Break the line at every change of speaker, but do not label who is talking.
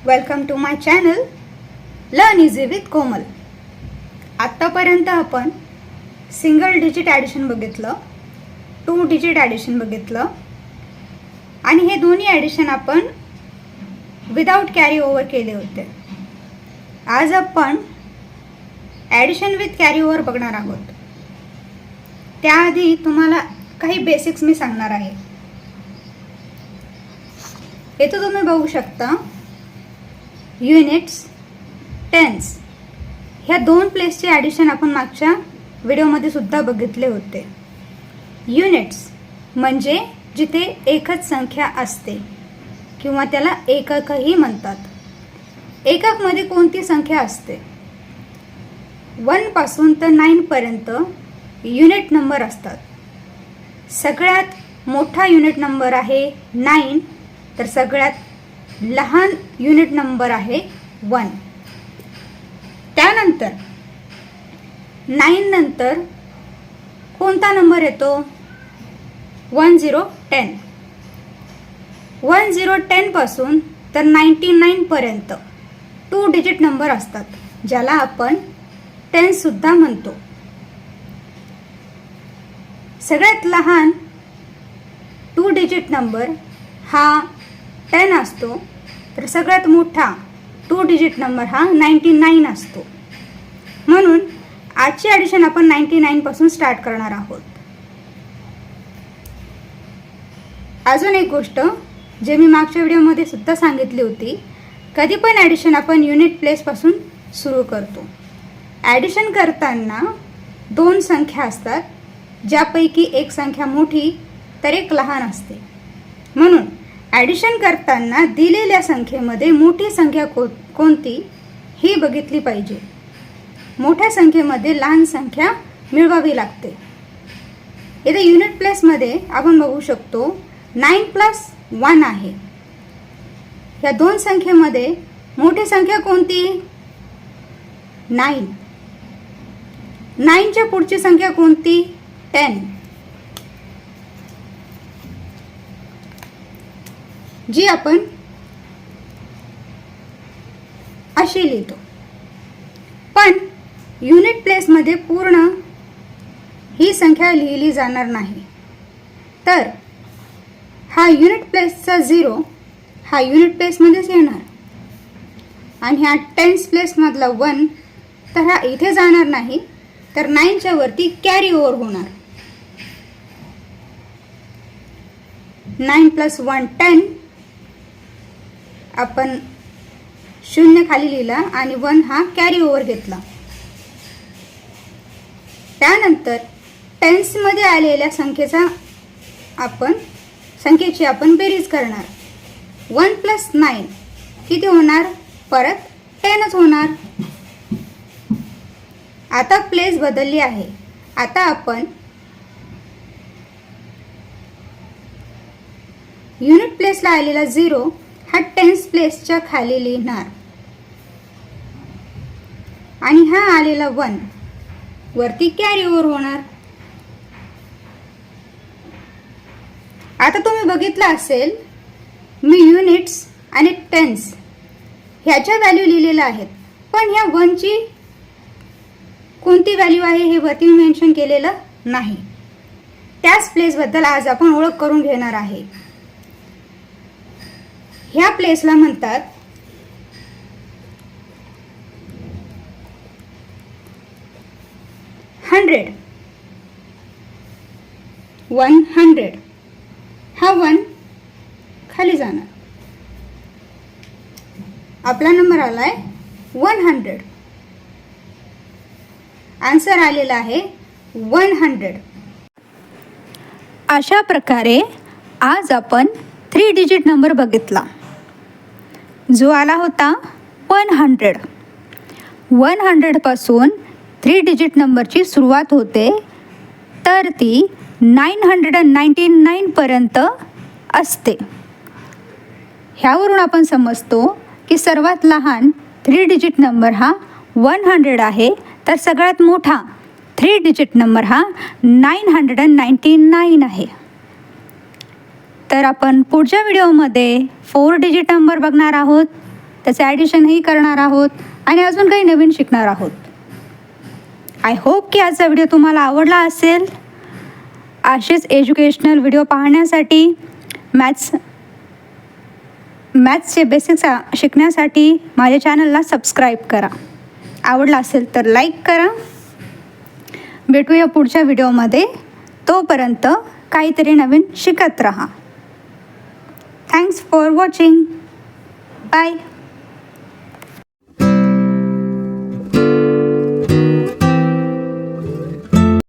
Welcome to my channel learn easy with Komal. आत्तापर्यंत आपण single digit addition बघितलं, 2 digit addition बघितलं आणि हे दोन्ही ॲडिशन आपण विदाउट कॅरी ओव्हर केले होते। आज आपण ॲडिशन विथ कॅरी ओव्हर बघणार आहोत। त्याआधी तुम्हाला काही बेसिक्स मी सांगणार आहे। इथे तुम्ही बघू शकता युनिट्स, टेन्स ह्या दोन प्लेसचे ॲडिशन आपण मागच्या व्हिडिओमध्ये सुद्धा बघितले होते। युनिट्स म्हणजे जिथे एकच संख्या असते किंवा त्याला एककही म्हणतात। एककमध्ये कोणती संख्या असते? 1 पासून तर 9 पर्यंत युनिट नंबर असतात। सगळ्यात मोठा युनिट नंबर आहे 9, तर सगळ्यात लहान युनिट नंबर आहे 1। त्यानंतर 9 नंतर कोणता नंबर येतो? 1 0 10। 1 0 10 पासून तर 99 पर्यंत 2 डिजिट नंबर असतात, ज्याला आपण 10 सुद्धा म्हणतो। सगळ्यात लहान 2 डिजिट नंबर हा 10 असतो, तर सगळ्यात मोठा 2 डिजिट नंबर हा 99 असतो। म्हणून आजची ॲडिशन आपण 99 पासून स्टार्ट करणार आहोत। अजून एक गोष्ट जे मी मागच्या व्हिडिओमध्ये सुद्धा सांगितली होती, कधी पण ॲडिशन आपण युनिट प्लेस पासून सुरू करतो। ॲडिशन करताना 2 संख्या असतात, ज्यापैकी एक संख्या मोठी तर एक लहान असते। म्हणून ॲडिशन करताना दिलेल्या संख्येमध्ये मोठी संख्या कोणती ही बघितली पाहिजे। मोठ्या संख्येमध्ये लहान संख्या मिळवावी लागते। इथे युनिट प्लेसमध्ये आपण बघू शकतो 9 + 1 आहे। या दोन संख्येमध्ये मोठी संख्या कोणती? 9। 9च्या पुढची संख्या कोणती? 10, जी आपण अशी लिहितो। पण युनिट प्लेसमध्ये पूर्ण ही संख्या लिहिली जाणार नाही, तर हा युनिट प्लेसचा 0 हा युनिट प्लेसमध्येच येणार आणि हा टेन्स प्लेसमधला 1 तर हा इथे जाणार नाही, तर 9च्या वरती कॅरी ओव्हर होणार। 9 + 1 10, आपण 0 खाली लिहिला आणि 1 हा कॅरी ओव्हर घेतला। त्यानंतर टेन्समध्ये आलेल्या संख्येची आपण बेरीज करणार। 1 + 9 किती होणार? परत 10च होणार। आता प्लेस बदलली आहे। आता आपण युनिट प्लेसला आलेला 0 हा टेन्स प्लेसच्या खाली लिहिणार आणि हा आलेला 1 वरती कॅरी ओव्हर होणार। आता तुम्ही बघितलं असेल, मी युनिट्स आणि टेन्स ह्याच्या व्हॅल्यू लिहिलेल्या आहेत, पण ह्या 1ची कोणती व्हॅल्यू आहे हे वरती मेन्शन केलेलं नाही। त्याच प्लेसबद्दल आज आपण ओळख करून घेणार आहे। ह्या प्लेसला म्हणतात 100। 100 हा 1 खाली जाणार, आपला नंबर आलाय 100। आन्सर आलेला आहे 100। अशा प्रकारे आज आपण 3 डिजिट नंबर बघितला, जो आला होता 100। 100 पासून 3 डिजिट नंबरची सुरुवात होते, तर ती 999 पर्यंत असते। ह्यावरून आपण समजतो की सर्वात लहान 3 डिजिट नंबर हा 100 आहे, तर सगळ्यात मोठा 3 डिजिट नंबर हा 999 आहे। तर आपण पुढच्या व्हिडिओमध्ये 4 डिजिट नंबर बघणार आहोत। त्याचे ॲडिशनही करणार आहोत आणि अजून काही नवीन शिकणार आहोत. आय होप की आजचा व्हिडिओ तुम्हाला आवडला असेल. असेच एज्युकेशनल व्हिडिओ पाहण्यासाठी मॅथ्सचे बेसिक्स शिकण्यासाठी माझ्या चॅनलला सबस्क्राईब करा. आवडला असेल तर लाईक करा. भेटूया पुढच्या व्हिडिओमध्ये. तोपर्यंत काहीतरी नवीन शिकत राहा. Thanks for watching. बाय.